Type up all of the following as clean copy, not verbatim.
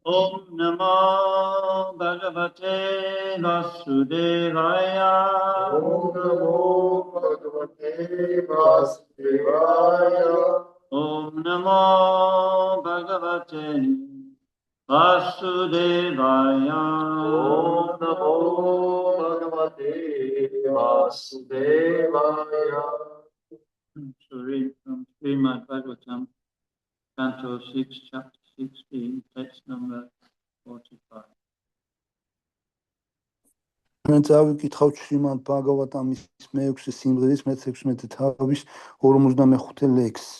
Om Namo Bhagavate Vasudevaya. Om Namo Bhagavate Vasudevaya. Om Namo Bhagavate Vasudevaya. Om Namo Bhagavate Vasudevaya. Sorry, from Srimad Bhagavatam, Canto 6, Chapter 16, text number 45. მე წავიკითხავ შრიმად ბhagavatam-ის მე-6 სიმღერის მე-16 თავის 45 ლექსს.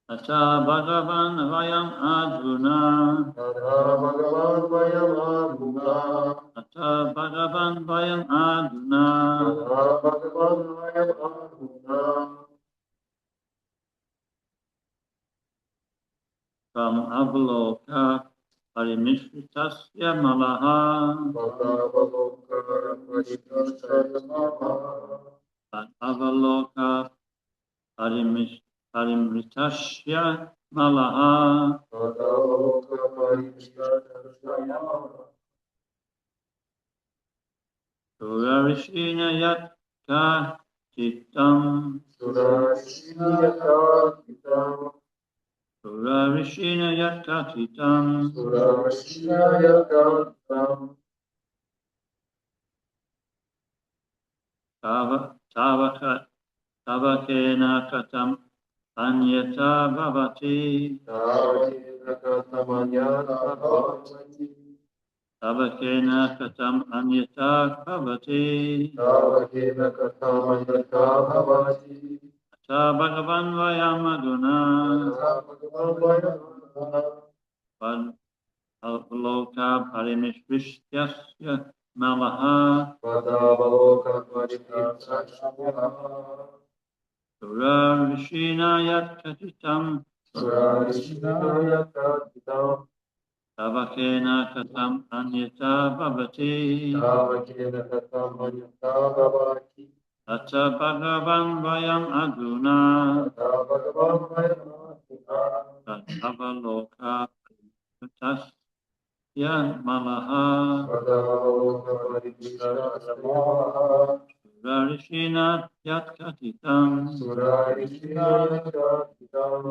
Tata Bhagavan Vayam Aduna. Tata Bhagavan Vayam Aduna. Tata Bhagavan Vayam Aduna. Tata Bhagavan Vayam Aduna. Tam Avaloka Parimishritasya Malaha. Tata Avaloka Parimishritasya Malaha. Tam Avaloka Parimishritasya Malaha. Tata Avaloka Parimishritasya Malaha. Surarishina Yatka Chitam. Surarishina Yatka Chitam. Surarishina Yatka Chitam. Surarishina Yatka Chitam. Tavakena Katam Anyata Bhavati. Tavakena Katam Anyata Bhavati. Tavakena Katam Anyata Bhavati. Tavakena Katam Anyata Bhavati. Ata Bhagavan Vayam Aduna. Avaloka Parimishritasya Malaha. Avaloka Parimishritasya Malaha. Surarishina Yatka Chitam. Surarishina Yatka Chitam. Tavakena Katam Anyata Bhavati. Tavakena Katam Anyata Bhavati. Ata Bhagavan Vayam Aduna. Tata Bhagavan Vayam Aduna. Avaloka Parimishritasya Malaha. Avaloka Parimishritasya Malaha. Surarishina Yatka Chitam. Surarishina Yatka Chitam.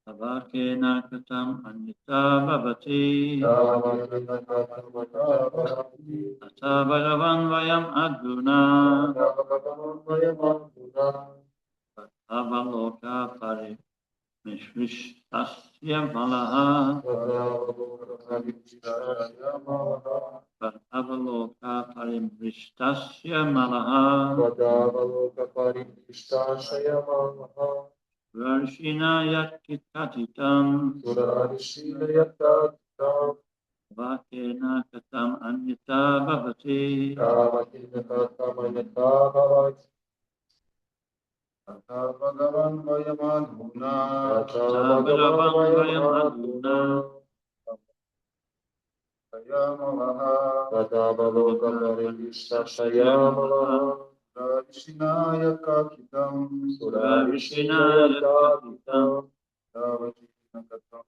Tavakena Katam Anyata Bhavati. Tavakena Katam Anyata Bhavati. Ata Bhagavan Vayam Aduna. Tata Bhagavan Vayam Aduna. Avaloka Parimishritasya Malaha. Avaloka Parimishritasya Malaha. Avaloka Parimishritasya Malaha. Avaloka Parimishritasya Malaha. Surarishina Yatka Chitam. Surarishina Yatka Chitam. Tavakena Katam Anyata Bhavati. Tavakena Katam Anyata Bhavati. Tata Bhagavan Vayam Aduna. Tata Bhagavan Vayam Aduna. Tata Avaloka Parimishritasya Malaha. Surarishina Yatka Chitam. Surarishina Yatka Chitam. Tavakena Katam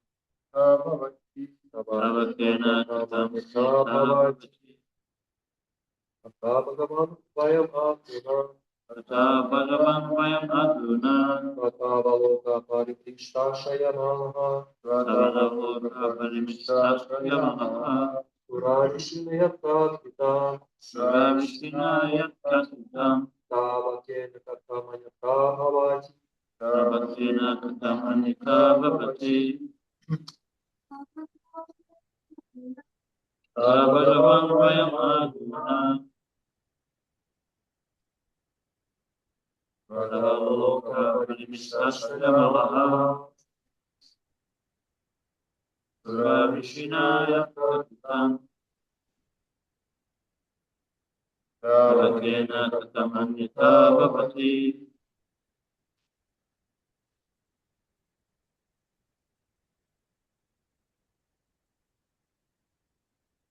Bhavati. Tavakena Katam Bhavati. Tata Bhagavan Vayam Aduna. Tata Bhagavan Vayam Aduna. Tata Avaloka Parimishritasya Malaha. Avaloka Parimishritasya Malaha. Surarishina Yatka Chitam. Surarishina Yatka Chitam. Tavakena Katam Anyata Bhavati. Tavakena Katam Anyata Bhavati. Tata Bhagavan Vayam Aduna. Avaloka Parimishritasya Malaha. Surarishina Yatka Chitam. Tavakena Katam Anyata Bhavati.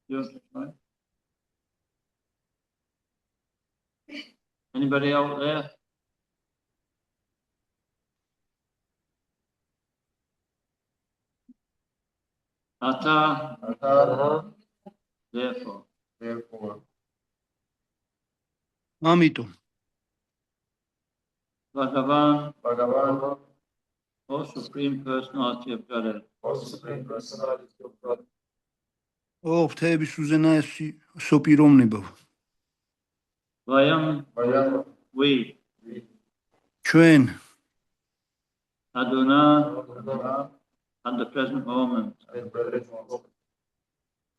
Yours, right? Anybody out there? Ata, Ata, therefore. therefore. ამიტომ Bhagavan, Bhagavan, O Supreme Personality of Godhead, O Supreme Personality of God, ო ღვთაების უზენაესი სოპირომნებო, Vayam, Vayam, we, ჩვენ Aduna, Adonai, at the present moment, and present moment,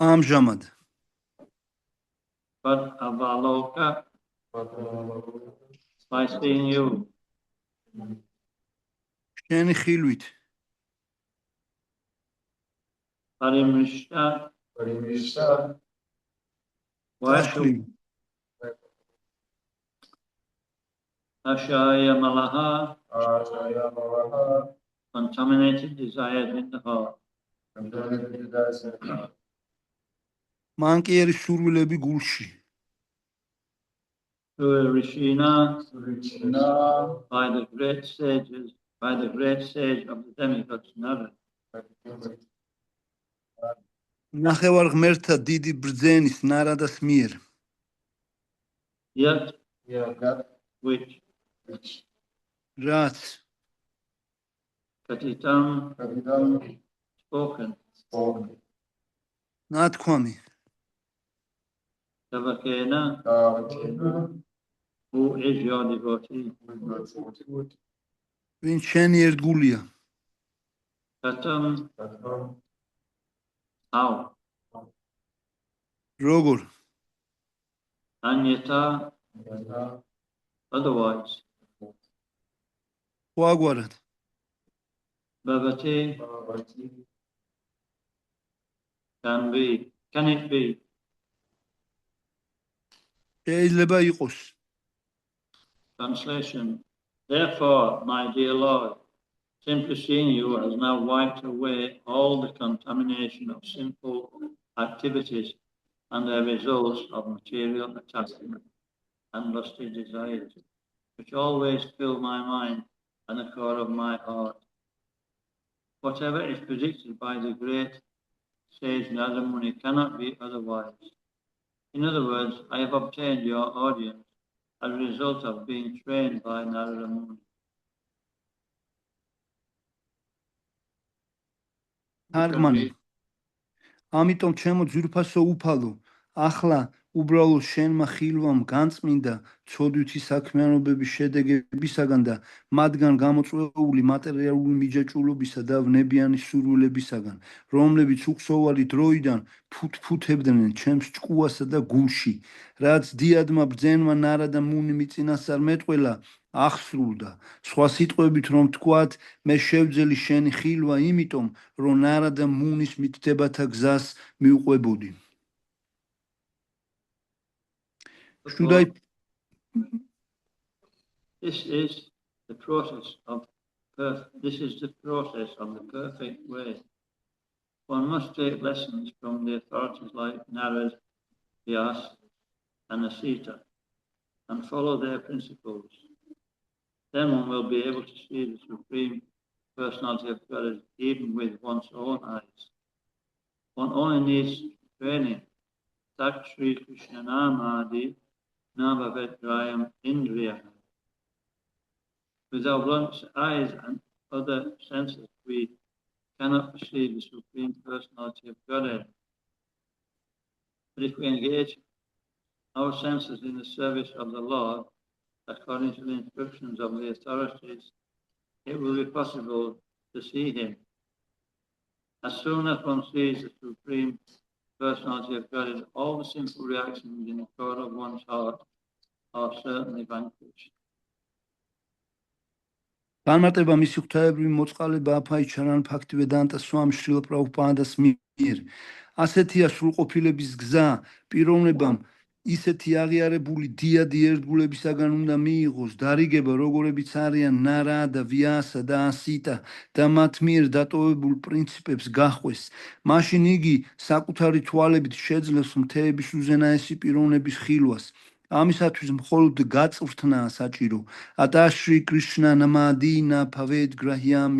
ამჟამად but Avaloka, Bhagavan, by seeing you, შენი ხილვით Parimrishta, Parimishta, დაშლი Ashaya Malaha, Ashaya Mavaha, contaminated desires in the heart. and then it does მანკიერი სურვილები გულში Through Rishina, Richina, by the great sages, by the great sage of the demigods Narada. ნახევარ ღმერთთა დიდი ბრძენის ნარადას მიერ Yet, yeah, that which which რაც Katitam Kavidam spoken, spoken, ნათქვამი Savakena, Tavatina, who is your devotee, ვინ შენი ერთგულია Katam, Katam, how, როგორ Anyata, Yata, otherwise, ყოველგვარად Bhavati, Bhavati, can it be, შეიძლება იყოს translation, therefore, my dear Lord, simply seeing you has now wiped away all the contamination of sinful activities and their results of material attachment and lusty desires, which always fill my mind and the core of my heart. Whatever is predicted by the great sage Narada Muni cannot be otherwise. In other words, I have obtained your audience as a result of being trained by Narada Muni. თარგმანი ამიტომ ჩემო ძვირფასო უფალო ახლა უბრალოდ შენმა ხილვამ განწმინდა ცოდვითი საქმიანობების შედეგებისაგან და მათგან გამოწვეული მატერიალური მიჯაჭვულობისა და ვნებიანი სურვილებისაგან, რომლებიც უხსოვარი დროიდან ფუთფუთებდნენ ჩემს ჭკუასა და გულში, რაც დიადმა ბრძენმა ნარადა მუნი მიწინასწარ მეტყველა, ახსრულდა. სხვა სიტყვებით რომ თქვათ, მე შევძელი შენი ხილვა იმიტომ, რომ ნარადა მუნის მითდებათა გზას მიუყვებოდი. This is the process of the perfect way. One must take lessons from the authorities like Narad, Vyas, and Asita, and follow their principles. Then one will be able to see the Supreme Personality of God even with one's own eyes. One only needs training. Tat Sri Krishna Namadi Navavedrayam Indriya. With our blunt eyes and other senses, we cannot perceive the Supreme Personality of Godhead. But if we engage our senses in the service of the Lord, according to the instructions of the authorities, it will be possible to see Him. As soon as one sees the Supreme Personality of God, all the simple reactions in the core of one's heart are certainly vanquished. განმარტება მისი ღვთაებრივი მოწყალება აფაიჩარან ფაქტივედანტა სვამ შრილა პრაბჰუპადას მიერ. ასეთია სრულყოფილების გზა, პიროვნებამ ისეთი აღიარებული დიადი ერთგულებისაგან უნდა მიიღოს დარიგება, როგორებიც არიან ნარადა, ვიასა და ასიტა და მათ მიერ დატოვებულ პრინციპებს გახვეს. მაშინ იგი საკუთარი თვალებით შეძლებს მთეების უზენაესი პიროვნების ხილვას. ამისათვის მხოლოდ გაწვრთნა საჭირო. ატაშრი კრიშნა ნამადინა ფავედ გრაჰიამ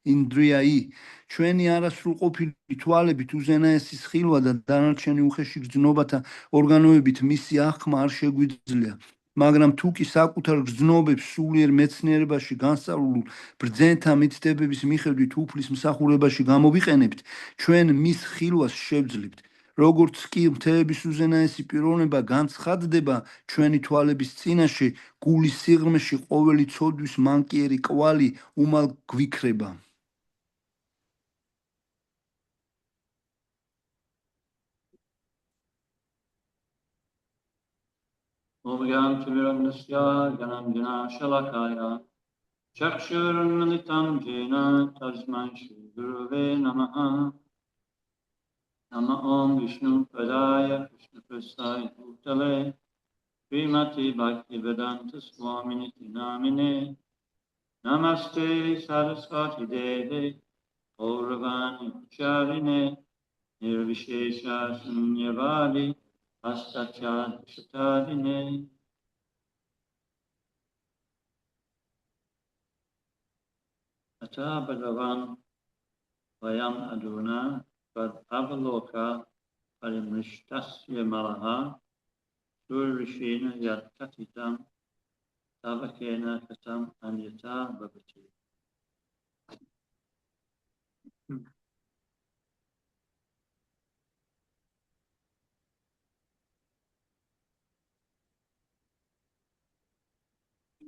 ინდრიაი ჩვენი არასრულყოფილი თვალებით უზენაესის ხილვა და დანარჩენი უხეში გრძნობათა ორგანოებით მისი აღქმა არ შეგვიძლია. მაგრამ თუ კი საკუთარ გრძნობებს სულიერ მეცნიერებაში განსწავლულ ბრძენთა მითითებების მიხედვით უფლის მსახურებაში გამოვიყენებთ, ჩვენ მის ხილვას შევძლებთ. როგორც კი მთლების უზენაესი პიროვნება განცხადდება ჩვენი თვალების წინაშე, გულის სიღრმეში ყოველი ცოდვის მანკიერი კვალი უმალ გვიქრება. Om Timirandasya Ganamjana Shalakaya Chakshurunmalitam Jena Tasman Shri Guruve Namaha Nama Om Vishnu Padaya Krishna Prasaya Bhutale Srimati Bhaktivedanta Swaminiti Namine Namaste Saraswati Deve Auravani Charine Nirvishesha Sunyavadi Astachan Shatadine Ata Bhagavan Vayam Aduna Vad Avaloka Parimrishtasya Malaha Survishena Yat-Katitam Tavakena Katam Anyata Bhavati.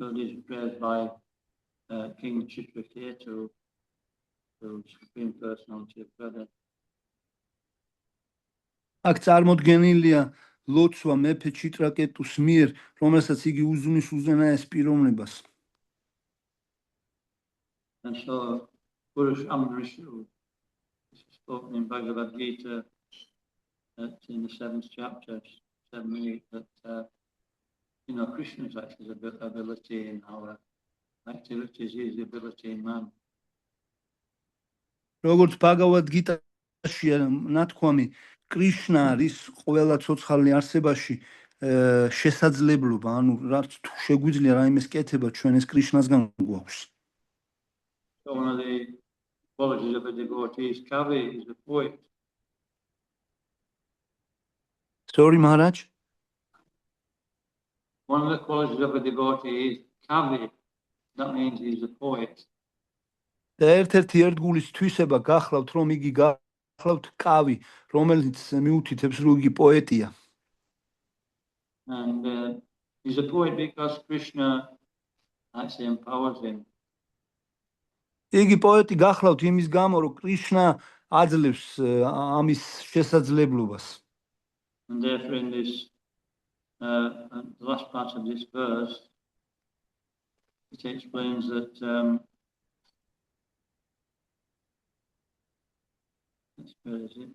So this is prayed by King Chitraketu, the Supreme Personality of Godhead. აქ წარმოდგენილია ლოცვა მეფე ჩიტრაკეტუს მიერ, რომელსაც იგი უზუნის უზენაეს პიროვნებას. And so Purush Amrishu is spoken in Bhagavad Gita in the 7th chapter, 7-8, that Krishna is actually the ability in our activities, he is the ability in man. როგორც ბაგავად გიტაშია ნათქვამი, კრიშნა არის ყველა ცოცხალი არსებაში შესაძლებლობა, ანუ რაც თუ შეგვიძლია რაიმეს კეთება, ჩვენ ეს კრიშნასგან გვაქვს. So one of the qualities of a devotee is Kavi, is a poet. Sorry, Maharaj? One of the qualities of a devotee is Kavi. That means he's a poet. და ერთ-ერთი ერთგულის თვისება გახლავთ, რომ იგი გახლავთ კავი, რომელიც მიუთითებს, რომ იგი პოეტია. And he's a poet because Krishna actually empowers him. იგი პოეტი გახლავთ იმის გამო, რომ კრიშნა აძლევს ამის შესაძლებლობას. And therefore in this the last part of this verse, it explains that where is it?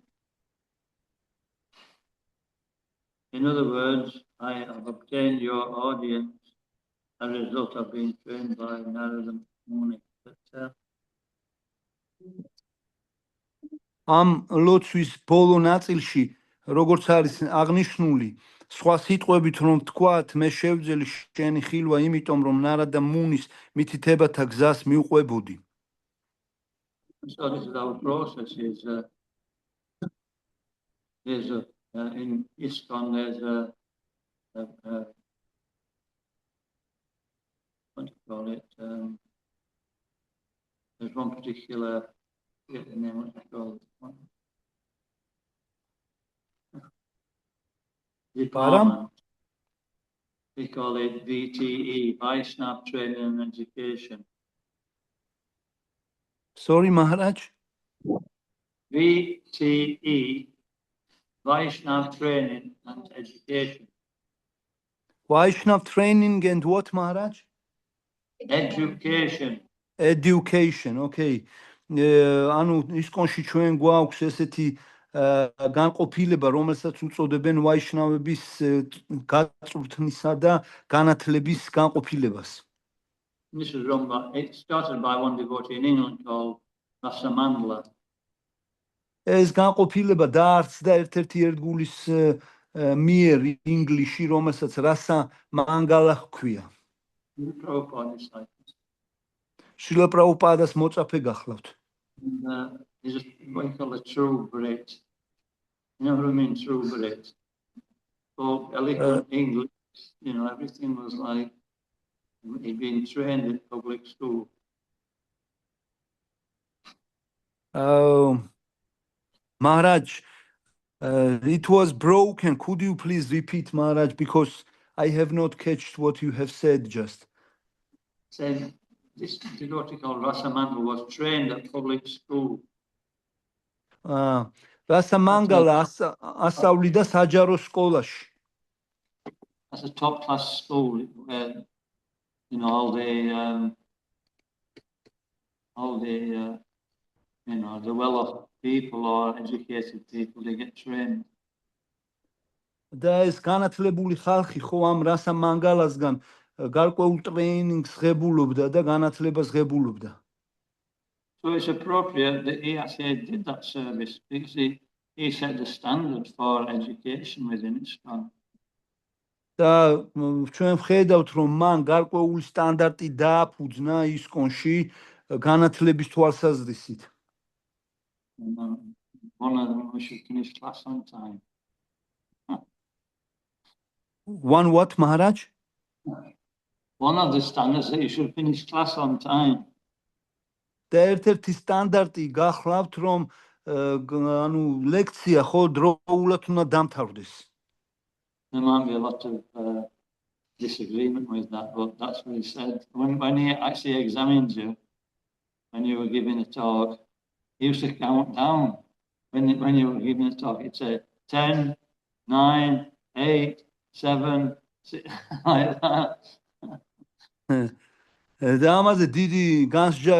In other words, I have obtained your audience as a result of being trained by Narada Muni. ამ ლოცვის ბოლო ნაწილში, როგორც არის აღნიშნული, სხვა სიტყვებით რომ თქვათ, მე შევძელი შენი ხილვა იმიტომ, რომ ნარადა მუნის მითითებათა გზას მიუყვებოდი. So this is our process. There's in ISKCON there's what do you call it? There's one particular name, what's it called? Department. We call it VTE, Vaishnava Training and Education. Sorry, Maharaj? VTE, Vaishnava Training and Education. Vaishnava Training and what, Maharaj? Education. Education, okay. ანუ ISKCON-ში ჩვენ გვაქვს ესეთი განყოფილება, რომელსაც უწოდებენ ვაიშნავების გაწვრთნისა და განათლების განყოფილებას. This is run by, it started by one devotee in England called Rasamandla. ეს განყოფილება დაარსდა ერთ-ერთი ერთგულის მიერ ინგლისში, რომელსაც რასა მანგალა ჰქვია. Prabhupada disciples. შრილა პრაბჰუპადას მოწაფე გახლავთ. And he's what you call a true Brit. You know what I mean, true Brit. So eloquent English, you know, everything was like he'd been trained in public school. Maharaj, it was broken. Could you please repeat, Maharaj, because I have not catched what you have said just. Said this devotee called Rasamanga was trained at public school. Rasamangala ასავლიდა საჯარო სკოლაში. That's a top class school where you know all the you know the well-off people or educated people, they get trained. და ეს განათლებული ხალხი ხო ამ რასამანგალასგან გარკვეულ ტრეინინგს ღებულობდა და განათლებას ღებულობდა. So it's appropriate that he actually did that service because he set the standard for education within ISKCON. და ჩვენ ვხედავთ რომ მან გარკვეული სტანდარტი დააფუძნა ისკონში განათლების თვალსაზრისით. One of them, we should finish class on time. One what, Maharaj? One of the standards that you should finish class on time. და ერთ-ერთი სტანდარტი გახლავთ რომ ანუ ლექცია ხო დროულად უნდა დამთავრდეს. There might be a lot of disagreement with that, but that's what he said. When he actually examined you, when you were giving a talk, he used to count down. When you were giving a talk, he'd say 10, 9, 8, 7, 6, like that. და ამაზე დიდი განსჯა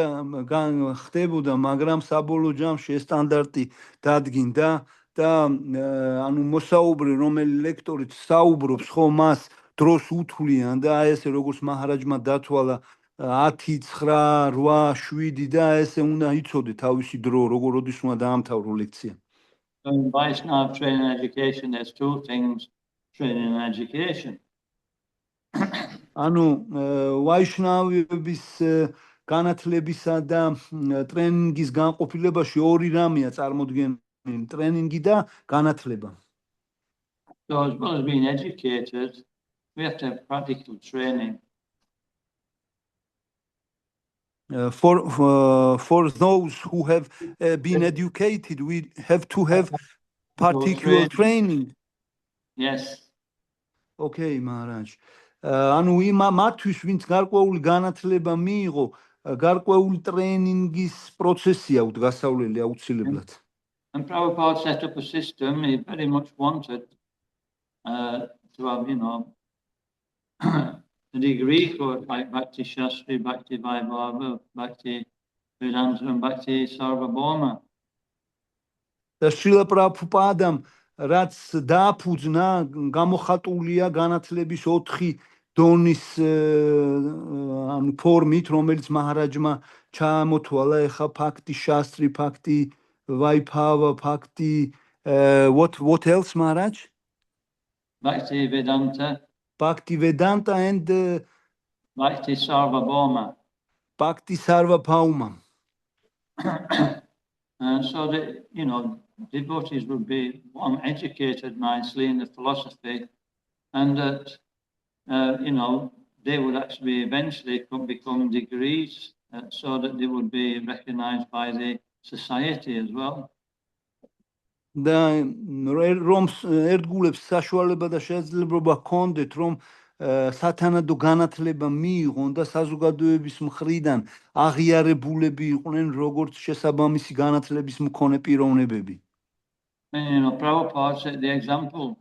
ხდებოდა, მაგრამ საბოლოო ჯამში ეს სტანდარტი დადგინდა და ანუ მოსაუბრე რომელი ლექტორით საუბრობს ხო მას დროს უთვლიან და ესე როგორც მაჰარაჯმა დათვალა 10, 9, 8, 7 და ესე უნდა იცოდე თავისი დრო როგორ როდის უნდა დაამთავრო ლექცია. In Vaishnava training and education, there's two things: training and education. ანუ ვაიშნავების განათლებისა და ტრენინგის განყოფილებაში ორი რამეა წარმოდგენილი: ტრენინგი და განათლება. So as well as being educated, we have to have practical training. For those who have been educated, we have to have particular training. Yes. Okay, Maharaj. ანუ მათთვის ვინც გარკვეული განათლება მიიღო, გარკვეული ტრენინგის პროცესია გასავლელი აუცილებლად. And Prabhupada set up a system. He very much wanted to have, you know, a degree course like Bhakti Shastri, Bhakti Vaibhava, Bhakti Vedanta, and Bhakti Sarvabhauma. და შრილა პრაბჰუპადამ რაც დააფუძნა, გამოხატულია განათლების 4 დონის ანუ ფორმით, რომელიც მაჰარაჯმა ჩაამოთვალა. ეხა ფაქტი შასტრი, ფაქტი ვაიბჰავა, ფაქტი what else, Maharaj? Bhakti Vedanta. Bhakti Vedanta and Bhakti Sarvabhauma. Bhakti Sarvabhauma. So that, you know, devotees would be educated nicely in the philosophy, and that, you know, they would actually eventually become degrees, so that they would be recognized by the society as well. და რომ ერთგულებს საშუალება და შესაძლებლობა ჰქონდეთ რომ სათანადო განათლება მიიღონ და საზოგადოების მხრიდან აღიარებულები იყვნენ როგორც შესაბამისი განათლების მქონე პიროვნებები. And you know, Prabhupada set the example.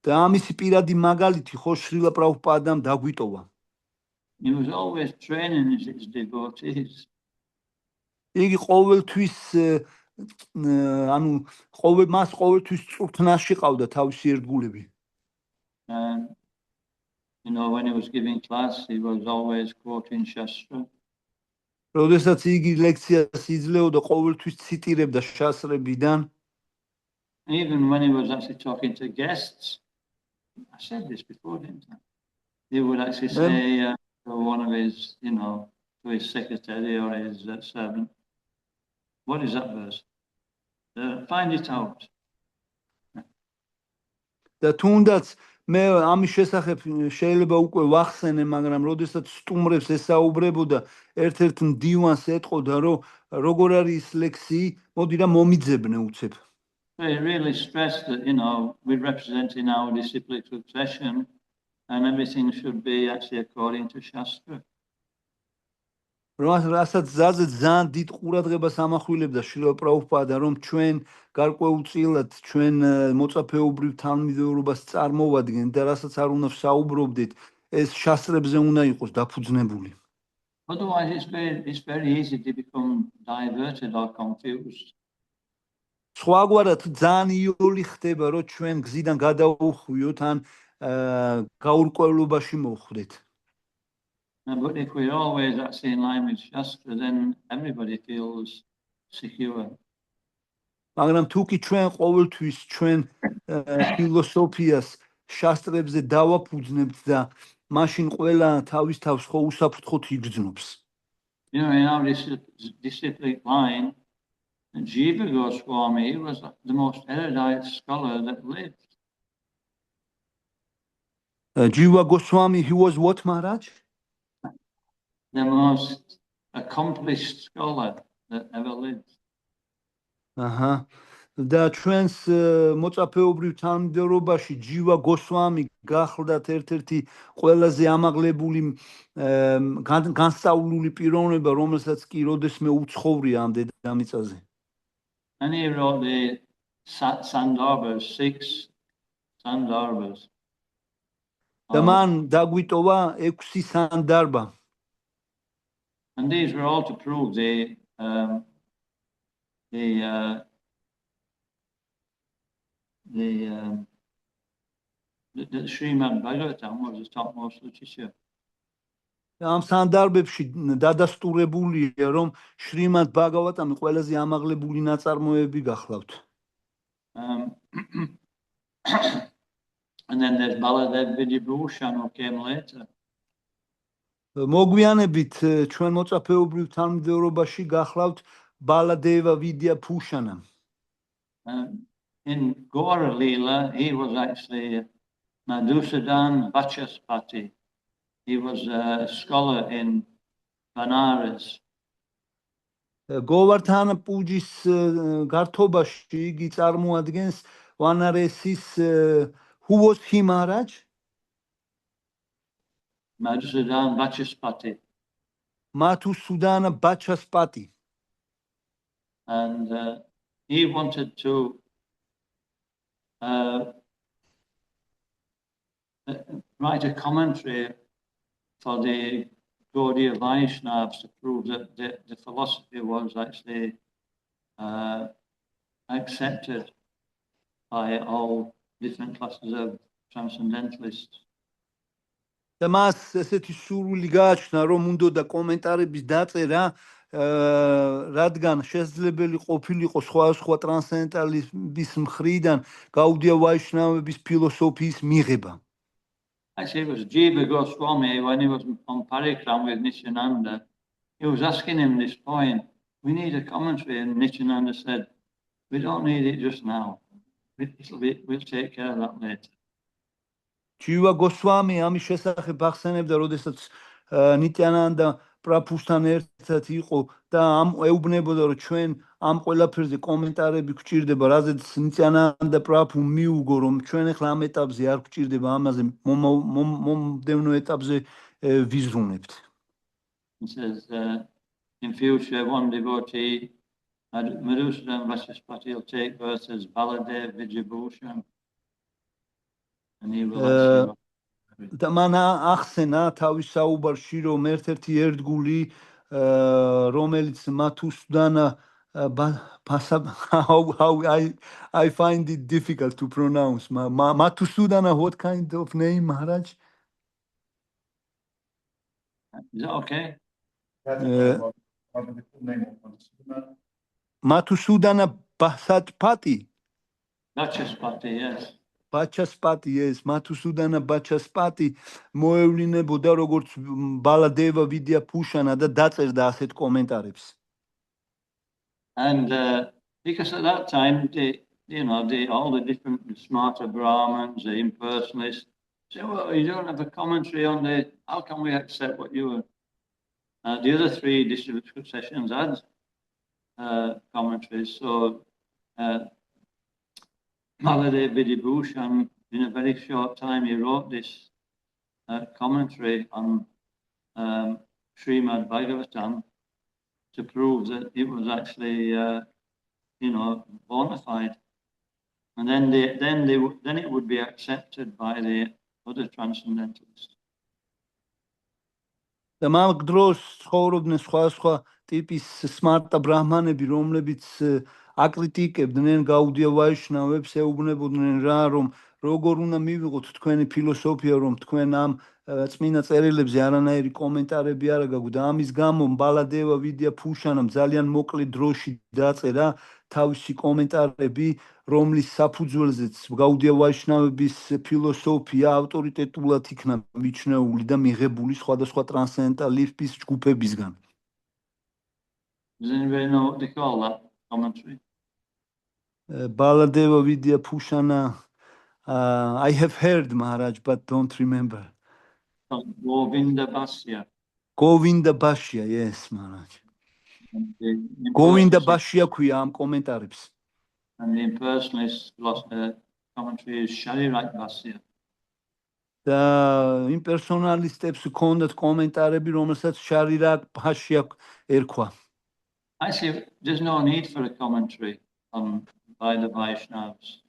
და ამისი პირადი მაგალითი ხო შრილა პრაბჰუპადამ დაგვიტოვა. He was always training his devotees. იგი ყოველთვის ანუ მას ყოველთვის წვრთნაში ყავდა თავისი ერთგულები. And you know, when he was giving class, he was always quoting Shastra. როდესაც იგი ლექციას იძლეოდა, ყოველთვის ციტირებდა შასრებიდან. even when he was actually talking to guests, I said this before, didn't I? He would actually say to one of his, to his secretary or his servant, what is that verse? Find it out. და თუნდაც მე ამის შესახებ შეიძლება უკვე ვახსენე, მაგრამ როდესაც სტუმრებს ესაუბრებოდა, ერთ-ერთ მდივანს ეტყოდა, რომ როგორ არის ლექსი, მოდი რა მომიძებნე უცებ. So he really stressed that, we're representing our disciplic succession and everything should be actually according to Shastra. რასაც ზაზე ძალიან დიდ ყურადღებას ამახვილებდა შრილა პრაბჰუპადა, რომ ჩვენ გარკვეულწილად ჩვენ მოწაფეობრივ თანმიმდევრობას წარმოვადგენთ და რასაც არ უნდა ვსაუბრობდეთ, ეს შასტრებზე უნდა იყოს დაფუძნებული. Otherwise it's very easy to become diverted or confused. სხვაგვარად ძალიან იოლი ხდება, რომ ჩვენ გზიდან გადაუხვიოთ ან გაურკვევლობაში მოვხვდეთ. But if we're always actually in line with Shastra, then everybody feels secure. მაგრამ თუ კი ჩვენ ყოველთვის ჩვენ ფილოსოფიას შასტრებზე დავაფუძნებთ და მაშინ ყველა თავის თავს ხო უსაფრთხოდ იგრძნობს. In our disciplic line, Jiva Goswami was the most erudite scholar that lived. Jiva Goswami, he was what, Maharaj? The most accomplished scholar that ever lived. და ჩვენს მოწაფეობრივ თანმიმდევრობაში ჯივა გოსვამი გახლდათ ერთ-ერთი ყველაზე ამაღლებული განსწავლული პიროვნება, რომელსაც კი როდესმე უცხოვრია ამ დედამიწაზე. And he wrote the Sandarbhas, 6 Sandarbhas. და მან დაგვიტოვა 6 სანდარბა. And these were all to prove the Srimad Bhagavatam was the topmost literature. ამ სანდარბებში დადასტურებულია, რომ შრიმად ბაგავატამი ყველაზე ამაღლებული ნაწარმოები გახლავთ. And then there's Baladev Vidyabhushan who came later. მოგვიანებით ჩვენ მოწაფეობრივ თანმიმდევრობაში გახლავთ Baladeva Vidyabhushana. In Gaura Leela, he was actually Madhusudan Vachaspati. He was a scholar in Banaras. Govardhana Pujas გართობაში იგი წარმოადგენს ვანარესის who was he, Maharaj? Madhusudan Vachaspati. Madhusudana Vachaspati. And he wanted to write a commentary for the Gaudiya Vaishnavas to prove that the philosophy was actually accepted by all different classes of transcendentalists. და მას ესეთი სურვილი გააჩნდა, რომ უნდოდა კომენტარების დაწერა, რადგან შესაძლებელი ყოფილიყო სხვა ტრანსცენდენტალიზმის მხრიდან გაუდია ვაიშნავების ფილოსოფიის მიღება. Actually, it was Jiva Goswami, when he was on Parikram with Nityananda, he was asking him this point, we need a commentary, and Nityananda said, we don't need it just now. We'll take care of that later. ჯივა გოსვამი ამის შესახებ ახსენებდა, როდესაც ნიტიანანდა პრაბჰუსთან ერთად იყო და ეუბნებოდა, რომ ჩვენ ამ ყველაფერზე კომენტარები გვჭირდება, რაზეც ნიტიანანდა პრაბჰუ მიუგო, რომ ჩვენ ახლა ამ ეტაპზე არ გვჭირდება, ამაზე მომდევნო ეტაპზე ვიზრუნებთ. He says, in future, one devotee, Madhusudan Vachaspati, will take verses Baladev Vidyabhushan. And he will actually... და მან ახსენა თავის საუბარში, რომ ერთ-ერთი ერთგული, რომელიც მათუსუდანა I find it difficult to pronounce. Mathusudana, what kind of name, Maharaj? Is that okay? Mathusudana Bhasaspati. Vachaspati, yes. ბაჩასპატი ეს მათუსუდანა ბაჩასპატი მოევლინებოდა როგორც ბალადევა ვიდია ფუშანა და დაწერდა ასეთ კომენტარებს. And because at that time, all the different smarter Brahmins, the impersonalists, say, well, you don't have a commentary on how can we accept what you were? The other three district successions had commentaries. So Maladev Vidibhushan, in a very short time, he wrote this commentary on Srimad Bhagavatam to prove that it was actually, bona fide. And then it would be accepted by the other transcendentalists. და მაგ დროს ცხოვრობდნენ სხვა ტიპის სმარტა ბრაჰმანები, რომლებიც აკრიტიკებდნენ გაუდია ვაიშნავებს, ეუბნებოდნენ რა, რომ როგორ უნდა მივიღოთ თქვენი ფილოსოფია, რომ თქვენ ამ წმინდა წერილებზე არანაირი კომენტარები არ გაგვთ და ამის გამო ბალადევა ვიდია ფუშანამ ძალიან მოკლე დროში დაწერა თავისი კომენტარები, რომლის საფუძველზეც გაუდია ვაიშნავების ფილოსოფია ავტორიტეტულად იქნა მიჩნეული და მიღებული სხვადასხვა ტრანსცენდენტალისტის ჯგუფებისგან. Does anybody know what they call that commentary? Baladeva Vidya Pushana. I have heard, Maharaj, but don't remember. Govinda Bhashya. Govinda Bhashya, yes, Maharaj. Govinda Bhashya kuya am komentaribs. And the impersonalist commentary is Sharirat Bhashya. The impersonalistებს ჰქონდათ კომენტარები, რომელსაც Sharirat Bhashya ერქვა. Actually, there's no need for a commentary by the Vaishnavas.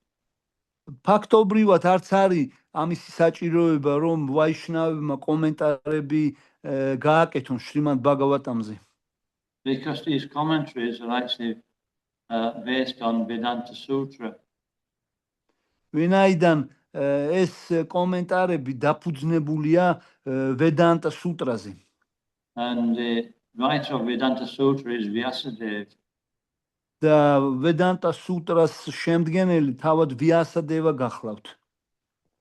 ფაქტობრივად არც არის ამისი საჭიროება, რომ ვაიშნავებმა კომენტარები გააკეთონ შრიმად ბაგავატამზე. Because these commentaries are actually based on Vedanta Sutra. ვინაიდან ეს კომენტარები დაფუძნებულია Vedanta Sutra-ზე. And the writer of Vedanta Sutra is Vyasadeva. და Vedanta Sutra-ს შემდგენელი თავად Vyasadeva გახლავთ.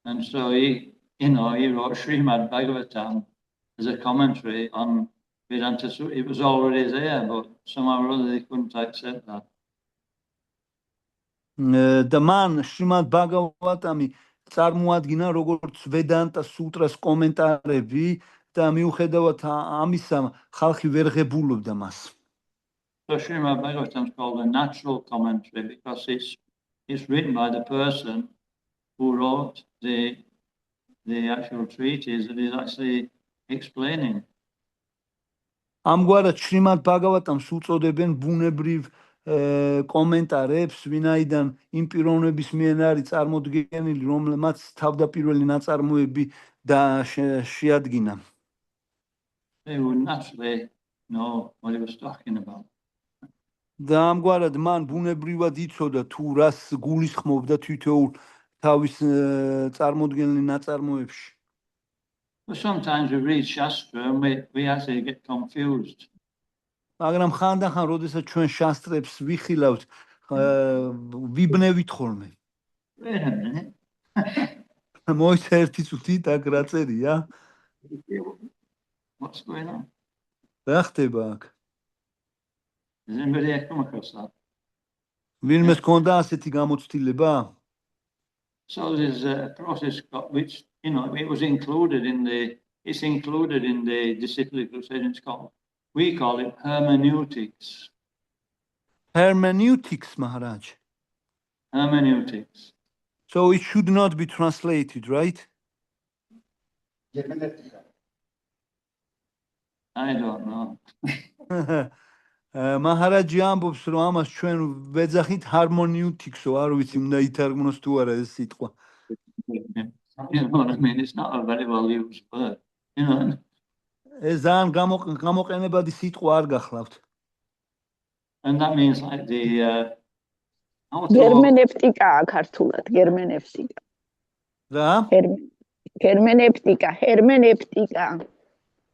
And so he wrote Srimad Bhagavatam as a commentary on Vedanta Sutra. It was already there, but somehow or other they couldn't accept that. და მან შრიმად ბაგავატამი წარმოადგინა როგორც Vedanta Sutra-ს კომენტარები და მიუხედავად ამისა ხალხი ვერ ღებულობდა მას. So Srimad Bhagavatam is called a natural commentary because it's written by the person who wrote the actual treatise that is actually explaining. ამგვარად შრიმად ბაგავატამს უწოდებენ ბუნებრივ კომენტარებს, ვინაიდან იმ პიროვნების მიერ არის წარმოდგენილი, რომელმაც თავდაპირველი ნაწარმოები შეადგინა. They would naturally know what he was talking about. და ამგვარად მან ბუნებრივად იცოდა თუ რას გულისხმობდა თითოეულ თავის წარმოდგენილი ნაწარმოებში. But sometimes we read Shastra and we actually get confused. მაგრამ ხანდახან, როდესაც ჩვენ შასტრებს ვიხილავთ, ვიბნევით ხოლმე. Wait a minute. მოიცა ერთი წუთი და რა წერია? What's going on? რა ხდება აქ? Does anybody ever come across that? ვინმეს ჰქონდა ასეთი გამოცდილება? So there's a process which, it was included in the disciplic procedure. We call it hermeneutics. Hermeneutics, Maharaj. Hermeneutics. So it should not be translated, right? I don't know. Maharaj ამბობს, რომ ამას ჩვენ ვეძახით harmoneutics-ო, არ ვიცი, უნდა ითარგმნოს თუ არა ეს სიტყვა. You know what I mean? It's not a very well used word, ეს ძალიან გამოყენებადი სიტყვა არ გახლავთ. And that means like the გერმენეპტიკაა ქართულად, გერმენეპტიკა. რა? გერმენეპტიკა.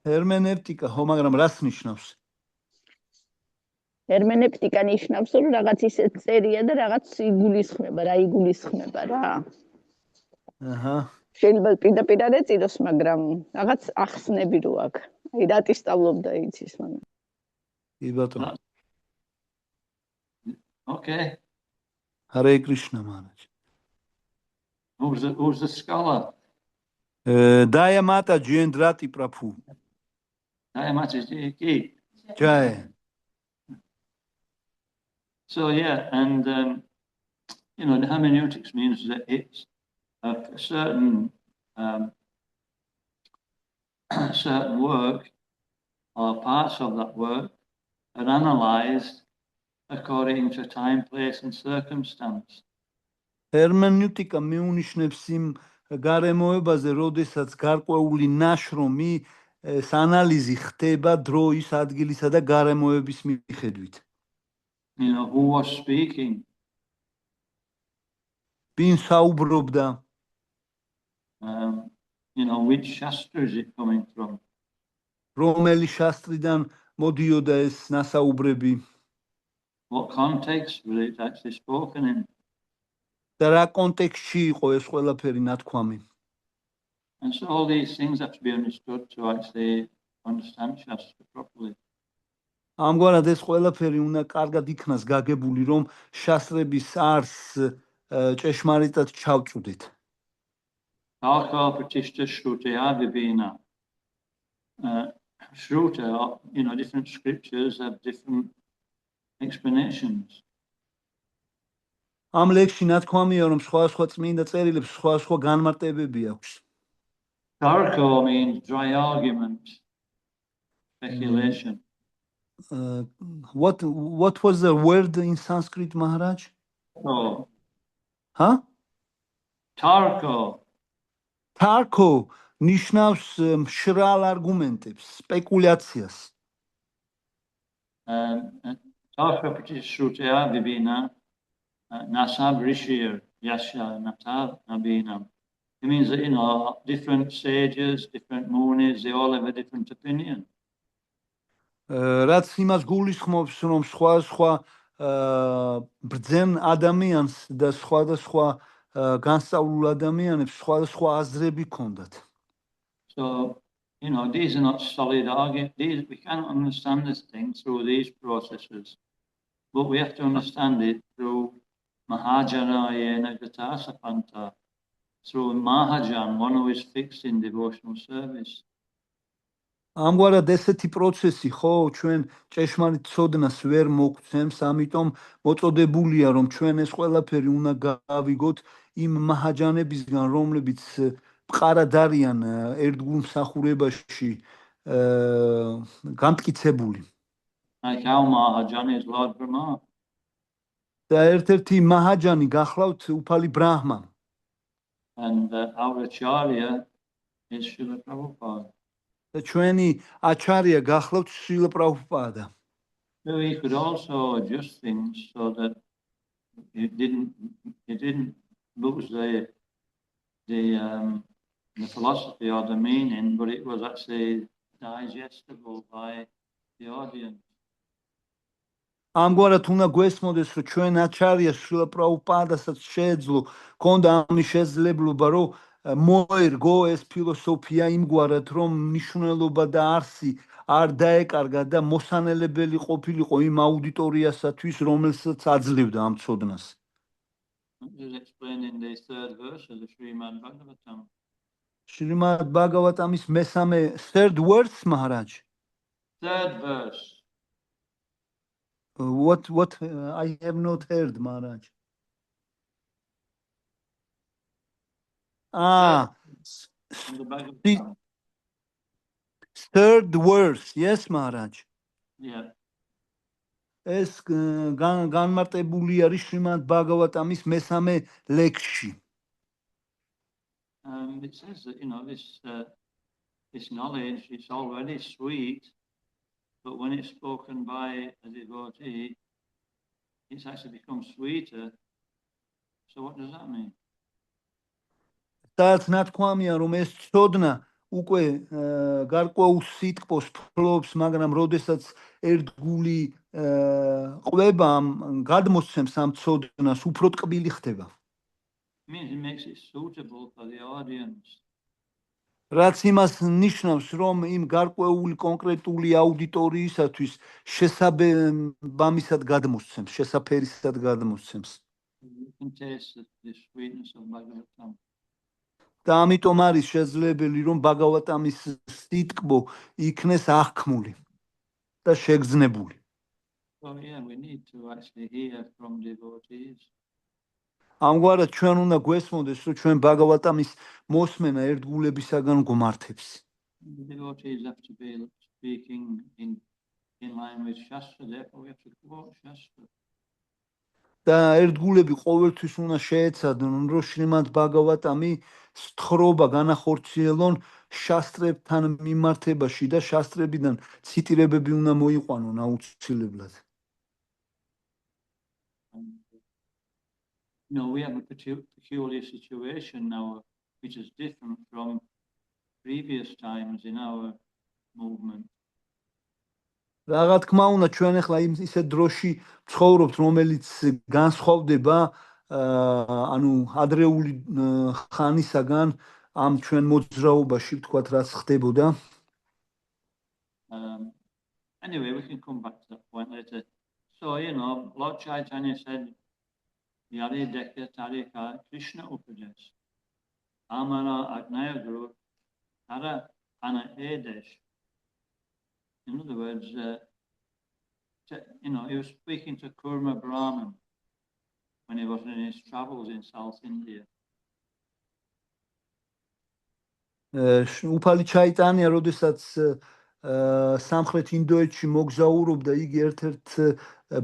ჰერმენევტიკა, ხო, მაგრამ რას ნიშნავს? ჰერმენეპტიკა ნიშნავს, რომ რაღაც ისეთ წერია და რაღაც იგულისხმება, რა იგულისხმება რა. აჰა. შეიძლება პირდაპირ არ ეწიროს, მაგრამ რაღაც ახსნები რო აქვს. აი რატი სწავლობდა იცის, მაგრამ კი ბატონო. Okay. Hare Krishna Maharaj. Who's the scholar? Daya Mata Jendrati Prabhu. Dayamati. Jai. So yeah, and you know, the hermeneutics means that it's a certain certain work or parts of that work are analyzed according to time, place, and circumstance. ჰერმენევტიკა მიუნიშნებს იმ გარემოებაზე, როდესაც გარკვეული ნაშრომი ანალიზი ხდება დროის, ადგილისა და გარემოების მიხედვით. You know, who was speaking? ვინ საუბრობდა? You know, which shastra is it coming from? რომელი შასტრიდან მოდიოდა ეს ნასაუბრები? What context was it actually spoken in? და რა კონტექსტში იყო ეს ყველაფერი ნათქვამი? And so all these things have to be understood to actually understand shastra properly. ამგვარად ეს ყველაფერი უნდა კარგად იქნას გაგებული, რომ შასტრების არს ჭეშმარიტად ჩავწვდით. Tarka Pratishta Shrutaya Vibhina. Shruta, you know, different scriptures have different explanations. ამ ლექსში ნათქვამია, რომ სხვა წმინდა წერილებს სხვა განმარტებები აქვს. Tarka means dry argument, speculation. What was the word in Sanskrit, Maharaj? Oh, Huh? Tarko. Tarko ნიშნავს მშრალ არგუმენტებს, სპეკულაციას. Tarka Pratishta Shrutaya Vibhina Nasab Rishir Yasha Natab Nabhinam. It means that, you know, different sages, different munis, they all have a different opinion. რაც იმას გულისხმობს, რომ სხვა ბრძენ ადამიანს და სხვა განსწავლულ ადამიანებს სხვა აზრები ქონდათ. So, you know, these are not solid arguments. We cannot understand this thing through these processes, but we have to understand it through Mahajanayena Gatasapanta, through Mahajan, one who is fixed in devotional service. ამგვარად ესეთი პროცესი ხო ჩვენ ჭეშმარიტ ცოდნას ვერ მოგცემს, ამიტომ მოწოდებულია რომ ჩვენ ეს ყველაფერი უნდა გავიგოთ იმ მაჰაჯანებისგან, რომლებიც მყარად არიან ერთგულ მსახურებაში განმტკიცებული. Like our Mahajan is Lord Brahma. და ერთ-ერთი მაჰაჯანი გახლავთ უფალი ბრაჰმა. And our Acharya is Srila Prabhupada. და ჩვენი აჩარია გახლავთ შრილა პრაბჰუპადა. So he could also adjust things so that he didn't lose the philosophy or the meaning, but it was actually digestible by the audience. ამგვარად უნდა გვესმოდეს, რომ ჩვენ აჩარია შრილა პრაბჰუპადასაც შეეძლო, ქონდა ამის შესაძლებლობა, რომ მოერგო ეს ფილოსოფია იმგვარად, რომ მნიშვნელობა და არსი არ დაეკარგა და მოსანელებელი ყოფილიყო იმ აუდიტორიასათვის, რომელსაც აძლევდა ამ ცოდნას. This is explained in the third verse of the Srimad Bhagavatam. Srimad Bhagavatamis mesame third verse, Maharaj. Third verse. What I have not heard, Maharaj. From the Bhagavatam. Third verse, yes, Maharaj. Yeah. ეს განმარტებული არის შრიმად ბაგავატამის მესამე ლექსში. It says that, you know, this knowledge is already sweet, but when it's spoken by a devotee, it's actually become sweeter. So what does that mean? That's not nათქვამია, რომ ეს ცოდნა უკვე გარკვეულ სიტყვას ფლობს, მაგრამ როდესაც ერთგული ყვება ამ გადმოსცემს ამ ცოდნას, უფრო ტკბილი ხდება. Means it makes it suitable for the audience. რაც იმას ნიშნავს, რომ იმ გარკვეული კონკრეტული აუდიტორიისათვის შესაბამისად გადმოსცემს, შესაფერისად გადმოსცემს. You can taste the sweetness of Bhagavatam. და ამიტომ არის შესაძლებელი, რომ ბაგავატამის სიტყვა იქნეს აღქმული და შეგრძნებული. So yeah, we need to actually hear from devotees. ამგვარად ჩვენ უნდა გვესმოდეს, რომ ჩვენ ბაგავატამის მოსმენა ერთგულებისაგან გვმართებს. The devotees have to be speaking in line with Shastra, therefore we have to quote Shastra. და ერთგულები ყოველთვის უნდა შეეცადონ, რომ შრიმად ბაგავატამი სთხრობა განახორციელონ შასტრებთან მიმართებაში და შასტრებიდან ციტირებები უნდა მოიყვანონ აუცილებლად. We have a peculiar situation now, which is different from previous times in our movement. რა თქმა უნდა, ჩვენ ახლა ისეთ დროში ცხოვრობთ, რომელიც განსხვავდება ანუ ადრეული ხანისაგან ამ ჩვენ მოძრაობაში, ვთქვათ, რაც ხდებოდა. Anyway, we can come back to that point later. So, Lord Chaitanya said, Yari Dekya Tarika Krishna Upadesh, Amara Agnaya Guru, Tara Ana Edesh. In other words, he was speaking to Kurma Brahman when he was in his travels in South India. უფალი ჩაიტანია, როდესაც სამხრეთ ინდოეთში მოგზაურობდა, იგი ერთ-ერთ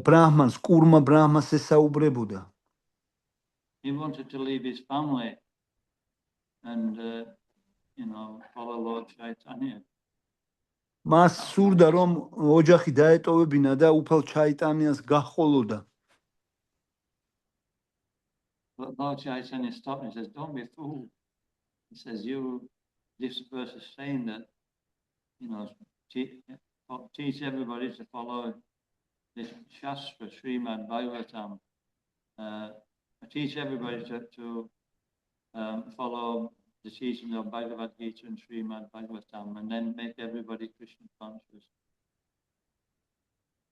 ბრაჰმანს, კურმა ბრაჰმანს ესაუბრებოდა. He wanted to leave his family and, follow Lord Chaitanya. მას სურდა, რომ ოჯახი დაეტოვებინა და უფალ ჩაიტანიას გაჰყოლოდა. But Lord Chaitanya stopped and says, don't be fooled. He says, this verse is saying that, teach everybody to follow this Shastra, Srimad Bhagavatam. Teach everybody to follow the teaching of Bhagavad Gita and Srimad Bhagavatam, and then make everybody Krishna conscious.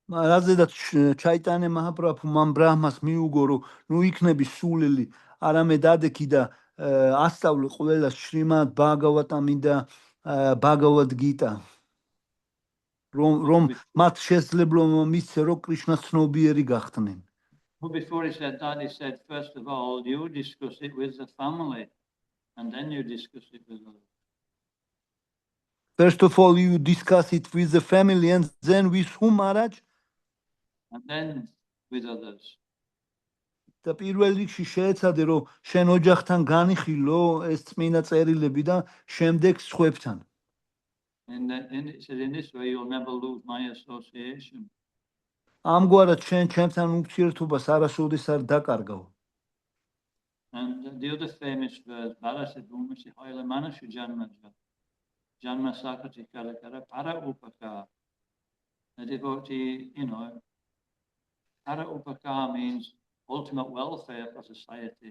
რაზედაც ჩაიტანე მაჰაპრაბჰუ მან ბრაჰმას მიუგო, რომ ნუ იქნები სულელი, არამედ ადექი და ასწავლე ყველა შრიმად ბჰაგავატამი და ბჰაგავად გიტა, რომ მათ შესაძლებლობა მისცე, რომ კრიშნას ცნობიერი გახდნენ. But before he said that, he said, first of all, you discuss it with the family, and then you discuss it with others. First of all, you discuss it with the family, and then with whom, Maharaj? And then with others. და პირველ რიგში შეეცადე, რომ შენ ოჯახთან განიხილო ეს წმინდა წერილები და შემდეგ სხვებთან. And he said, in this way, you'll never lose my association. ამგვარად შენ ჩემთან ურთიერთობას არასოდეს არ დაკარგავ. And the other famous verse, Bharata Bhumasi Hoila Manashu Janmaja, Janma Sakati Karakara, Para Upaka. The devotee, Para Upaka means ultimate welfare for society.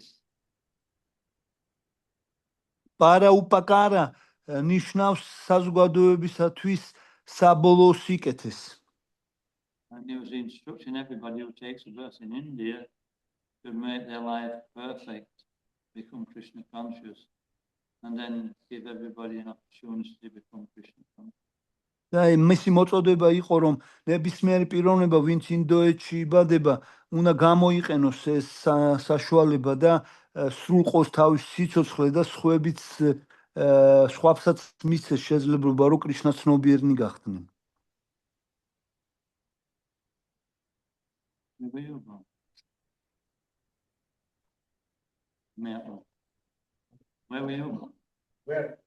Para Upakara ნიშნავს საზოგადოებისათვის საბოლოო სიკეთეს. And he was instructing everybody who takes a verse in India to make their life perfect, become Krishna conscious, and then give everybody an opportunity to become Krishna conscious. და მისი მოწოდება იყო, რომ ნებისმიერი პიროვნება, ვინც ინდოეთში იბადება, უნდა გამოიყენოს ეს საშუალება და სრულყოს თავის სიცოცხლე და სხვებიც სხვასაც მისცეს შესაძლებლობა, რომ კრიშნას ცნობიერნი გახდნენ. Where were you? Where?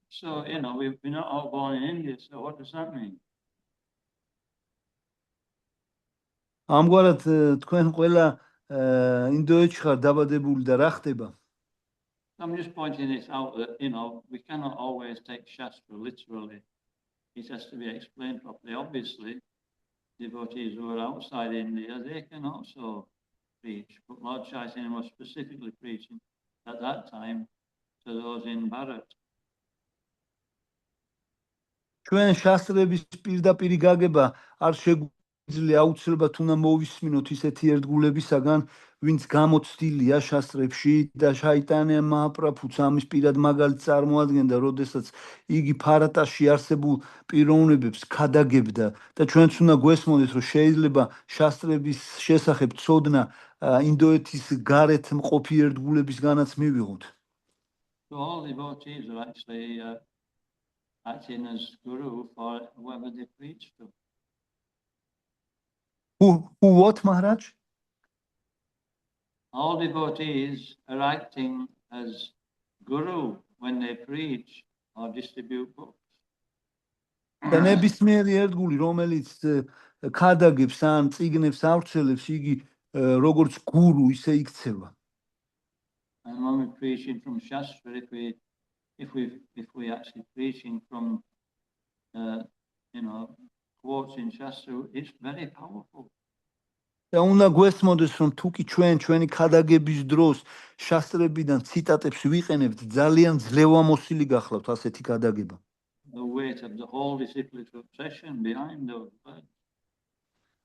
So, we're not all born in India, so what does that mean? ამგვარად თქვენ ყველა ინდოეთში ხარ დაბადებული და რა ხდება? I'm just pointing this out that, we cannot always take Shastra literally. It has to be explained properly. Obviously, devotees who are outside India, they can also preach. But Lord Chaitanya was specifically preaching at that time to those in Bharat. ჩვენ შასტრების პირდაპირი გაგება არ შეგვიძლია აუცილებლად უნდა მოვისმინოთ ისეთი ერთგულებისაგან, ვინც გამოცდილია შასტრებში და შაიტანია მაჰაპრაბჰუც ამის პირად მაგალითს წარმოადგენდა, როდესაც იგი ფარატაში არსებულ პიროვნებებს ქადაგებდა და ჩვენც უნდა გვესმოდეთ, რომ შეიძლება შასტრების შესახებ ცოდნა ინდოეთის გარეთ მყოფი ერთგულებისგანაც მივიღოთ. So all devotees are actually acting as guru for whoever they preach to. Who what, Maharaj? All devotees are acting as guru when they preach or distribute books. და ნებისმიერი ერთგული, რომელიც ქადაგებს ან წიგნებს ავრცელებს, იგი როგორც გურუ ისე იქცევა. And when we're preaching from Shastra, if we actually preaching from quotes in Shastra, it's very powerful. და უნდა გვესმოდეს, რომ თუ კი ჩვენი ქადაგების დროს შასტრებიდან ციტატებს ვიყენებთ, ძალიან ძლევამოსილი გახლავთ ასეთი ქადაგება. The weight of the whole disciplic succession behind those words.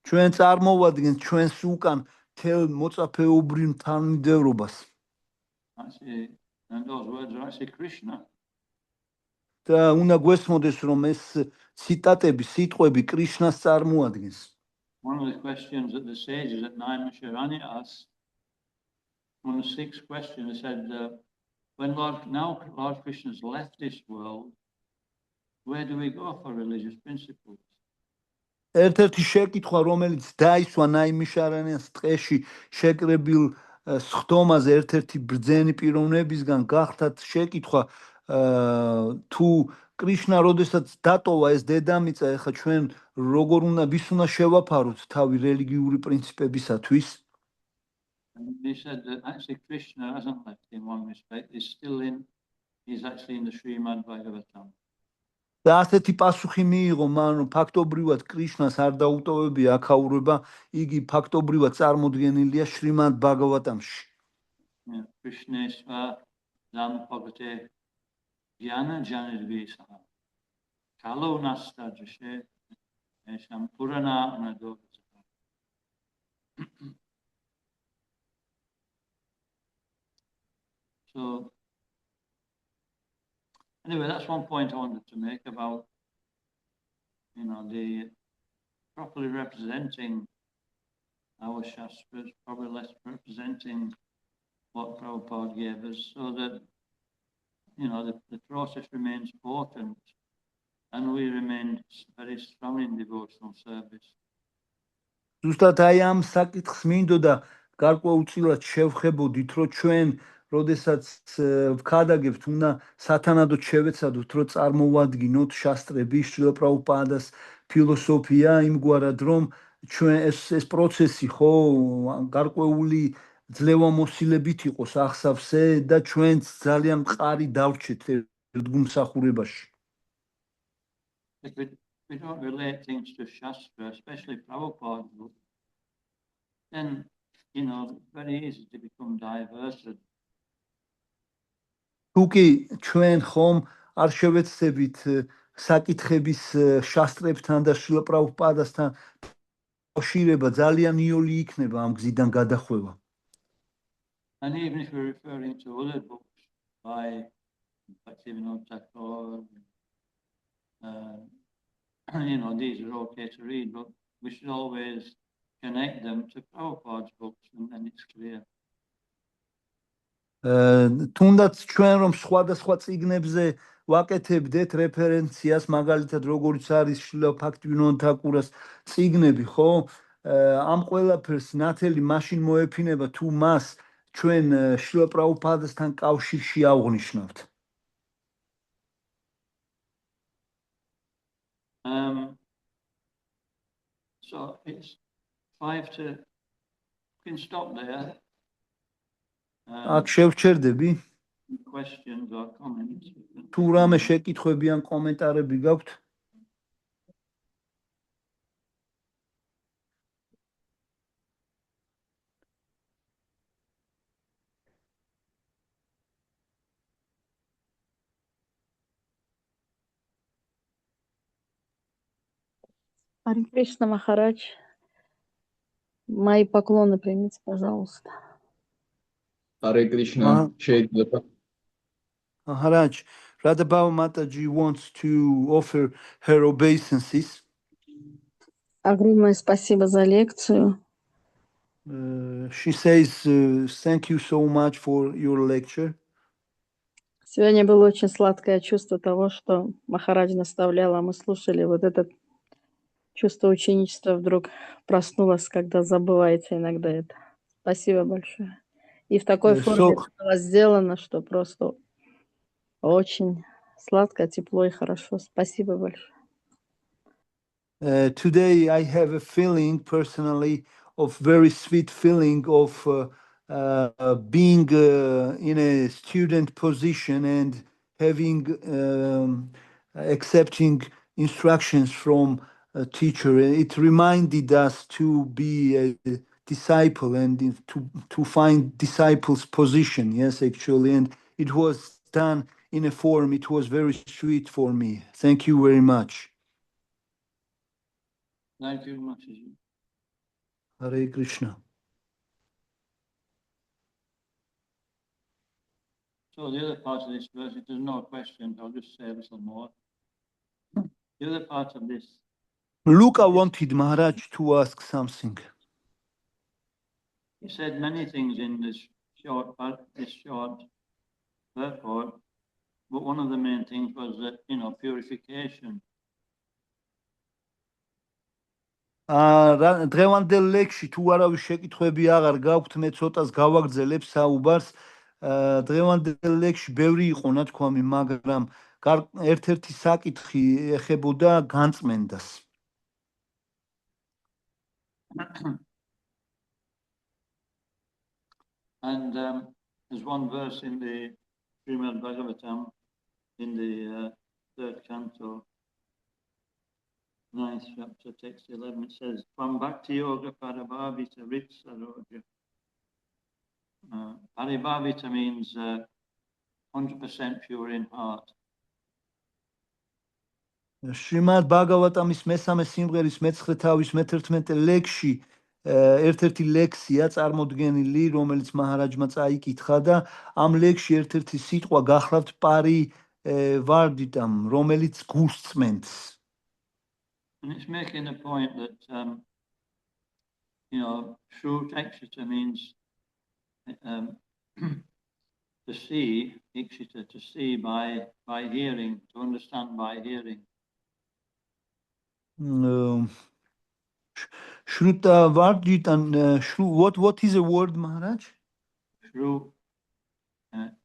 ჩვენ წარმოვადგენთ ჩვენს უკან თელ მოწაფეობრივ თანმიმდევრობას. And those words are actually Krishna. და უნდა გვესმოდეს, რომ ეს ციტატები, სიტყვები კრიშნას წარმოადგენს. One of the questions that the sages at Naimisharanya asked, one of the 6 questions, they said, when Lord Krishna's left this world, where do we go for religious principles? ერთ-ერთი შეკითხვა, რომელიც დაისვა ნაიმიშარანიას ტყეში შეკრებილ სხდომაზე ერთ-ერთი ბრძენი პიროვნებისგან გახდათ შეკითხვა, თუ კრიშნა როდესაც დატოვა ეს დედამიწა, ეხლა ჩვენ როგორ უნდა ვის უნდა შევაფაროთ თავი რელიგიური პრინციპებისათვის? He said that actually Krishna hasn't left in one respect. He's actually in the Srimad Bhagavatam. და ასეთი პასუხი მიიღო მან, რომ ფაქტობრივად კრიშნას არ დაუტოვებია აქაურება, იგი ფაქტობრივად წარმოდგენილია შრიმად ბაგავატამში. Krishneshva Dhammapagate Jnana Janirvisaha Kalo Nastajashe Esham Purana Anadokasa. So anyway, that's one point I wanted to make about, the properly representing our Shastras, probably less representing what Prabhupada gave us, so that, the process remains potent and we remain very strong in devotional service. ზუსტად აი ამ საკითხს მინდოდა გარკვეულწილად შევხებოდით, რომ ჩვენ როდესაც ვქადაგებთ, უნდა სათანადოდ შევეცადოთ, რომ წარმოვადგინოთ შასტრები, შრილა პრაბჰუპადას ფილოსოფია იმგვარად, რომ ჩვენ ეს პროცესი ხო გარკვეული ძლევამოსილებით იყოს ახსავსე და ჩვენც ძალიან მყარი დავრჩეთ ერთგულმსახურებაში. If we don't relate things to Shastra, especially Prabhupada's book, then, it's very easy to become diverted. თუკი ჩვენ ხომ არ შევეცდებით საკითხების შასტრებთან და შრილა პრაბჰუპადასთან კავშირება, ძალიან იოლი იქნება ამ გზიდან გადახვევა. And even if we're referring to other books by Bhaktivinoda Thakur, these are okay to read, but we should always connect them to Prabhupada's books, and then it's clear. თუნდაც ჩვენ რომ სხვადასხვა წიგნებზე ვაკეთებდეთ რეფერენციას, მაგალითად როგორიც არის შრილა ბhaktivinoda Thakur's წიგნები, ხო? ამ ყველაფერს ნათელი მაშინ მოეფინება თუ მას ჩვენ შრილა პრაბჰუპადასთან კავშირში ავღნიშნავთ. So it's 5 to can stop there. აქ შევჩერდები. Questions or comments? თუ რამე შეკითხვები ან კომენტარები გაქვთ? Харе Кришна Махарадж, мои поклоны примите, пожалуйста. Hare Krishna, შეიძლება Maharaj, Radhabhava Mataji wants to offer her obeisances. Огромное спасибо за лекцию. She says, thank you so much for your lecture. Сегодня было очень сладкое чувство того, что Махарадж наставлял, а мы слушали. Вот это чувство ученичества вдруг проснулось, когда забывается иногда это. Спасибо большое. И в такой форме это было сделано, что просто очень сладко, тепло и хорошо. Спасибо большое. Today I have a feeling personally of very sweet feeling of being in a student position and having accepting instructions from a teacher. It reminded us to be a disciple and to find disciples' position. Yes, actually, and it was done in a form. It was very sweet for me. Thank you very much. Thank you, Mataji. Hare Krishna. So the other part of this verse, if there's no questions, I'll just say a little more. The other part of this. Luca wanted Maharaj to ask something. He said many things in this short purport, but one of the main things was that, purification. დღევანდელ ლექსში თუ არავის შეკითხვები აღარ გაქვთ, მე ცოტას გავაგრძელებ საუბარს. დღევანდელ ლექსში ბევრი იყო ნათქვამი, მაგრამ ერთ-ერთი საკითხი ეხებოდა განწმენდას. And there's one verse in the Srimad Bhagavatam, in the third canto, 9th chapter, text 11, it says, From Bhakti Yoga Paribhavita Ritsaroja. Paribhavita means 100% pure in heart. შრიმად ბაგავატამის მესამე სიმღერის მე-9 თავის მე-11 ლექსში ერთ-ერთი ლექსია წარმოდგენილი, რომელიც მაჰარაჯმა წაიკითხა და ამ ლექსში ერთ-ერთი სიტყვა გახლავთ პარი ვარდიტამ, რომელიც გულს წმენს. And it's making a point that, true Ikshita means to see, Ikshita, to see by hearing, to understand by hearing. Shruta Vardjitan, what is the word, Maharaj?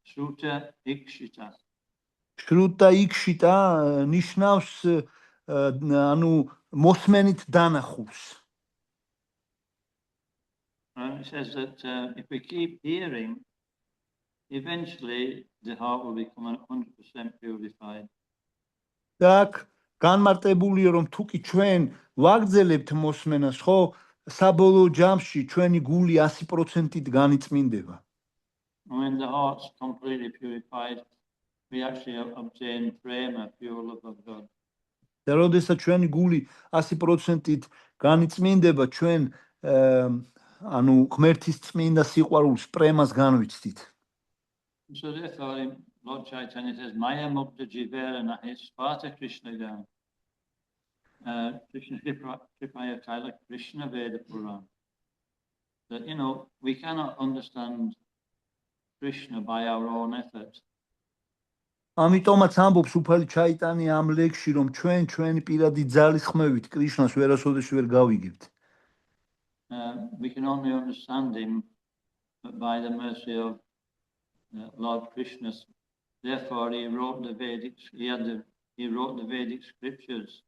Shruta Ikshita. Shruta Ikshita ნიშნავს მოსმენით დანახულს. And it says that if we keep hearing, eventually the heart will become 100% purified. Так, განმარტებულია რომ თუ კი ჩვენ ვაგრძელებთ მოსმენას, ხო, საბოლოო ჯამში ჩვენი გული 100%-ით განიწმინდება. When the heart's completely purified, we actually obtain prema, pure love of God. და როდესაც ჩვენი გული 100%-ით განიწმინდება, ჩვენ ღმერთის წმინდა სიყვარულს, პრემას განვიცდით. So therefore, Lord Chaitanya says, Maya Mukta Jivera Nahi Spata Krishna Gan. Krishna Kripaya Kaila Krishna Veda Puran. That, we cannot understand Krishna by our own effort. ამიტომაც ამბობს უფალი ჩაიტანია ამ ლექსში, რომ ჩვენი პირადი ძალის ხმევით კრიშნას ვერასოდეს ვერ გავიგებთ. We can only understand him by the mercy of Lord Krishna. Therefore, he wrote the Vedic scriptures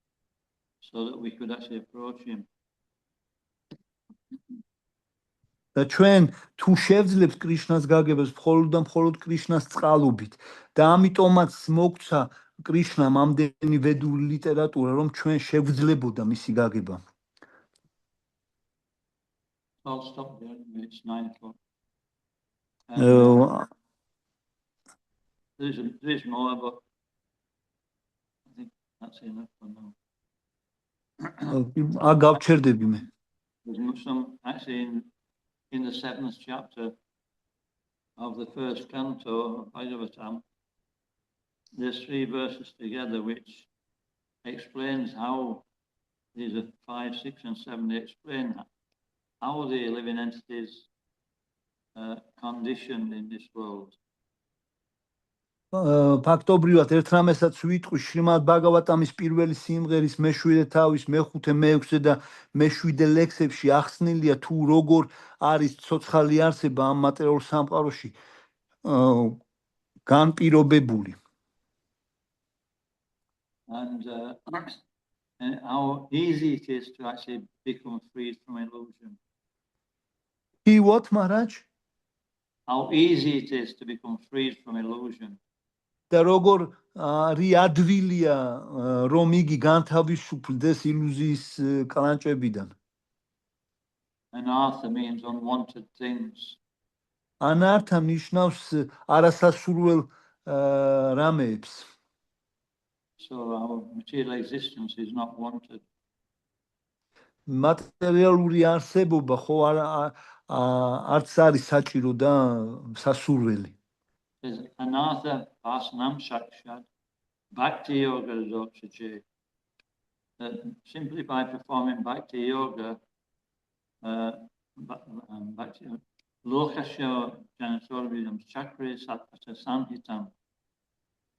so that we could actually approach him. და ჩვენ თუ შევძლებთ კრიშნას გაგებას მხოლოდ და მხოლოდ კრიშნას წყალობით და ამიტომაც მოგცა კრიშნამ ამდენი ვედური ლიტერატურა, რომ ჩვენ შევძლებოდა მისი გაგება. I'll stop there. It's 9 o'clock. There's more, but I think that's enough for now. გავჩერდები მე. There's some actually in the 7th chapter of the first canto of Bhagavatam. There's 3 verses together which explains how these are 5, 6, and 7. They explain how the living entities conditioned in this world. ფაქტობრივად ერთ რამესაც ვიტყვი შრიმად ბაგავატამის პირველი სიმღერის მე-7 თავის, მე-5, მე-6 და მე-7 ლექსებში ახსნილია თუ როგორ არის ცოცხალი არსება ამ მატერიალურ სამყაროში განპირობებული. And how easy it is to actually become freed from illusion. What, Maharaj? How easy it is to become freed from illusion. და როგორ ადვილია რომ იგი განთავისუფლდეს iluzიის კლანჭებიდან. Anartha means unwanted things. Anartha ნიშნავს არასასურველ რამეებს. So our material existence is not wanted. Materiალური არსებობა ხო არც არის საჭირო და სასურველი. Anartha pasanam sakshad bhakti yoga dotsaje. Simply by performing bhakti yoga, lokasya janasorvidam chakra satpata sanhitam,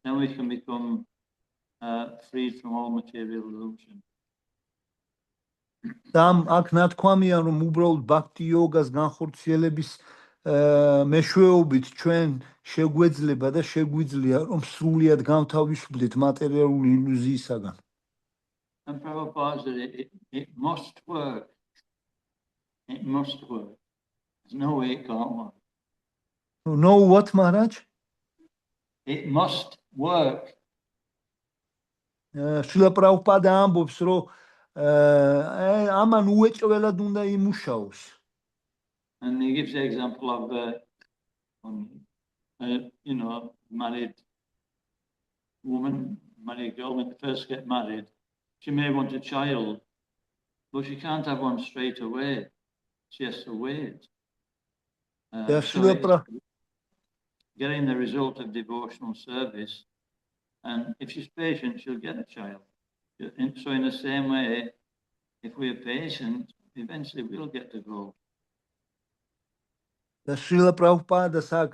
then we can become freed from all material illusion. Tam აქ ნათქვამია რომ უბრალოდ ბhakti yogas განხორციელების მეშვეობით ჩვენ შეგვეძლება და შეგვიძლია რომ სრულიად განთავისუფლდეთ მატერიალური ილუზიისაგან. And Prabhupada said it must work. It must work. There's no way it can't work. No what, Maharaj? It must work. Srila Prabhupada ამბობს რომ ამან უეჭველად უნდა იმუშაოს. And he gives the example of married woman, married girl, when they first get married. She may want a child, but she can't have one straight away. She has to wait. Getting the result of devotional service, and if she's patient, she'll get a child. So in the same way, if we're patient, eventually we'll get to grow. და შრილა პრაბჰუპადას აქ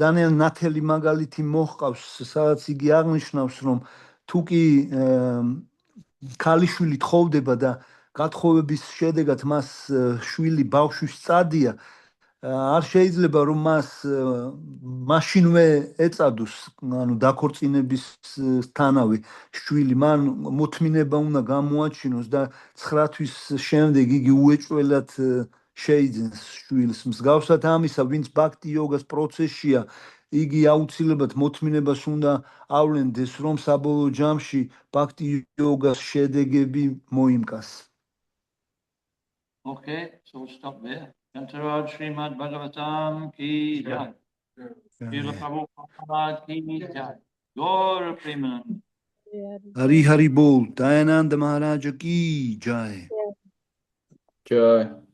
ძალიან ნათელი მაგალითი მოჰყავს, სადაც იგი აღნიშნავს, რომ თუ კი ქალიშვილი თხოვდება და გათხოვების შედეგად მას შვილი ბავშვის წადია, არ შეიძლება რომ მას მაშინვე ეწადოს, ანუ დაქორწინების თანავე შვილი, მან მოთმინება უნდა გამოაჩინოს და 9 თვის შემდეგ იგი უეჭველად შეიძენს შვილს. მსგავსად ამისა, ვინც ბhakti yogas პროცესშია, იგი აუცილებლად მოთმინებას უნდა ავლენდეს, რომ საბოლოო ჯამში bhakti yogas შედეგები მოიმკას. Okay, so we'll stop there. Kantaraj Srimad Bhagavatam ki jai. Srila Prabhupada ki jai. Gaura Premanand. Hari Hari Bol, Dayananda Maharaja ki jai. Jai.